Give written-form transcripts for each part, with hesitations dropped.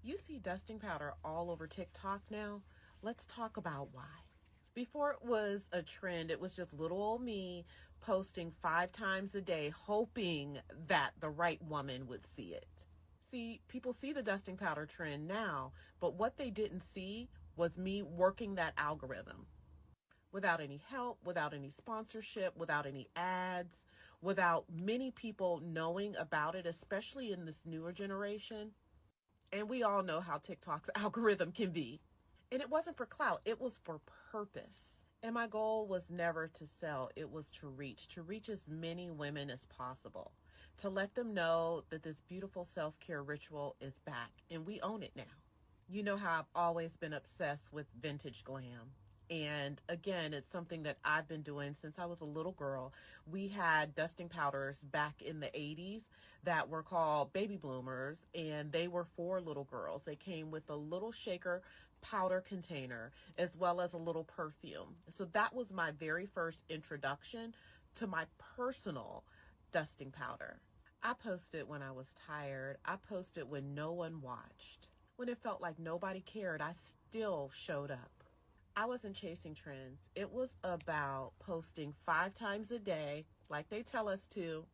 You see dusting powder all over TikTok now. Let's talk about why. Before it was a trend, it was just little old me posting 5 times a day, hoping that the right woman would see it. See, people see the dusting powder trend now, but what they didn't see was me working that algorithm without any help, without any sponsorship, without any ads, without many people knowing about it, especially in this newer generation. And we all know how TikTok's algorithm can be. And it wasn't for clout, it was for purpose. And my goal was never to sell, it was to reach as many women as possible, to let them know that this beautiful self care ritual is back and we own it now. You know how I've always been obsessed with vintage glam. And again, it's something that I've been doing since I was a little girl. We had dusting powders back in the 80s that were called baby bloomers, and they were for little girls. They came with a little shaker powder container as well as a little perfume. So that was my very first introduction to my personal dusting powder. I posted when I was tired. I posted when no one watched. When it felt like nobody cared, I still showed up. I wasn't chasing trends. It was about posting 5 times a day, like they tell us to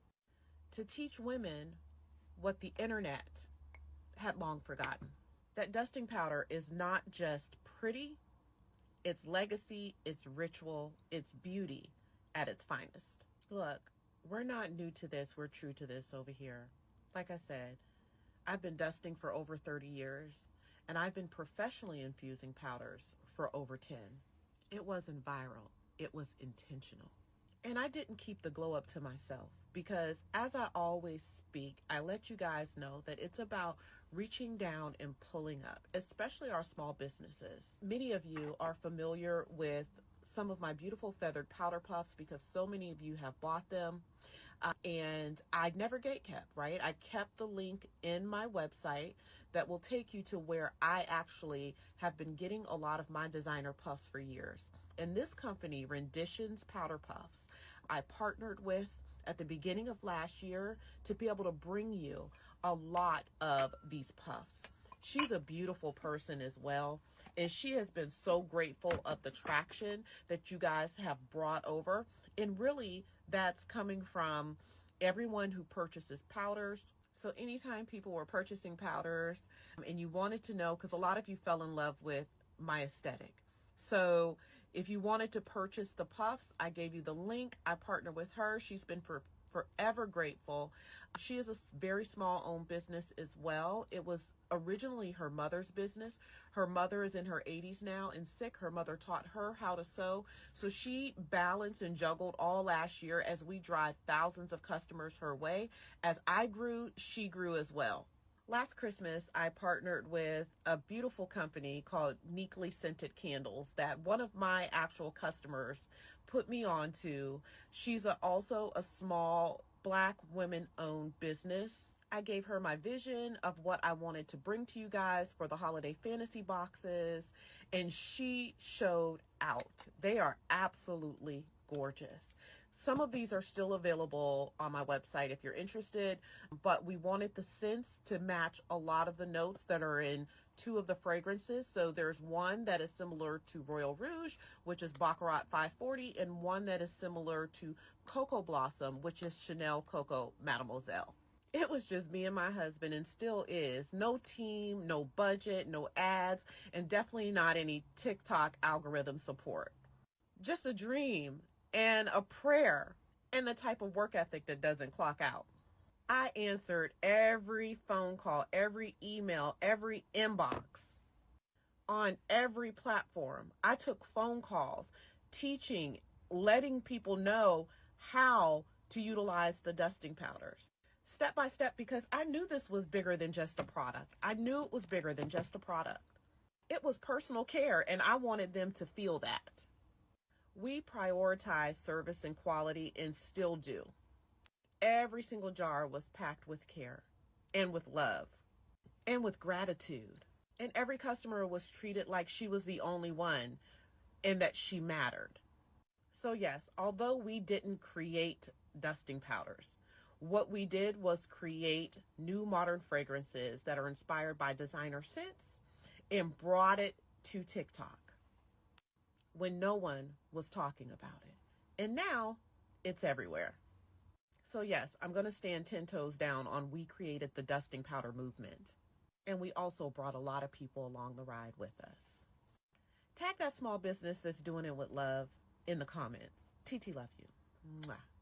teach women what the internet had long forgotten. That dusting powder is not just pretty, it's legacy, it's ritual, it's beauty at its finest. Look, we're not new to this, we're true to this over here. Like I said, I've been dusting for over 30 years, and I've been professionally infusing powders for over 10. It wasn't viral, it was intentional. And I didn't keep the glow up to myself because, as I always speak, I let you guys know that it's about reaching down and pulling up, especially our small businesses. Many of you are familiar with some of my beautiful feathered powder puffs because so many of you have bought them. And I never gate kept, right? I kept the link in my website that will take you to where I actually have been getting a lot of my designer puffs for years. And this company, Renditions Powder Puffs, I partnered with at the beginning of last year to be able to bring you a lot of these puffs. She's a beautiful person as well, and she has been so grateful of the traction that you guys have brought over. And really, that's coming from everyone who purchases powders. So anytime people were purchasing powders and you wanted to know, because a lot of you fell in love with my aesthetic. So if you wanted to purchase the puffs, I gave you the link. I partnered with her. She's been forever grateful. She is a very small owned business as well. It was originally her mother's business. Her mother is in her 80s now and sick. Her mother taught her how to sew. So she balanced and juggled all last year as we drive thousands of customers her way. As I grew, she grew as well. Last Christmas, I partnered with a beautiful company called Neatly Scented Candles that one of my actual customers put me on to. She's also a small Black women-owned business. I gave her my vision of what I wanted to bring to you guys for the holiday fantasy boxes, and she showed out. They are absolutely gorgeous. Some of these are still available on my website if you're interested, but we wanted the scents to match a lot of the notes that are in 2 of the fragrances. So there's one that is similar to Royal Rouge, which is Baccarat 540, and one that is similar to Cocoa Blossom, which is Chanel Coco Mademoiselle. It was just me and my husband, and still is. No team, no budget, no ads, and definitely not any TikTok algorithm support. Just a dream and a prayer and the type of work ethic that doesn't clock out. I answered every phone call, every email, every inbox on every platform. I took phone calls, teaching, letting people know how to utilize the dusting powders step by step, because I knew this was bigger than just a product. I knew it was bigger than just a product. It was personal care, and I wanted them to feel that. We prioritize service and quality and still do. Every single jar was packed with care and with love and with gratitude. And every customer was treated like she was the only one and that she mattered. So yes, although we didn't create dusting powders, What we did was create new modern fragrances that are inspired by designer scents and brought it to TikTok when no one was talking about it. And now it's everywhere. So yes, I'm going to stand 10 toes down on we created the dusting powder movement. And we also brought a lot of people along the ride with us. Tag that small business that's doing it with love in the comments. TT love you. Mwah.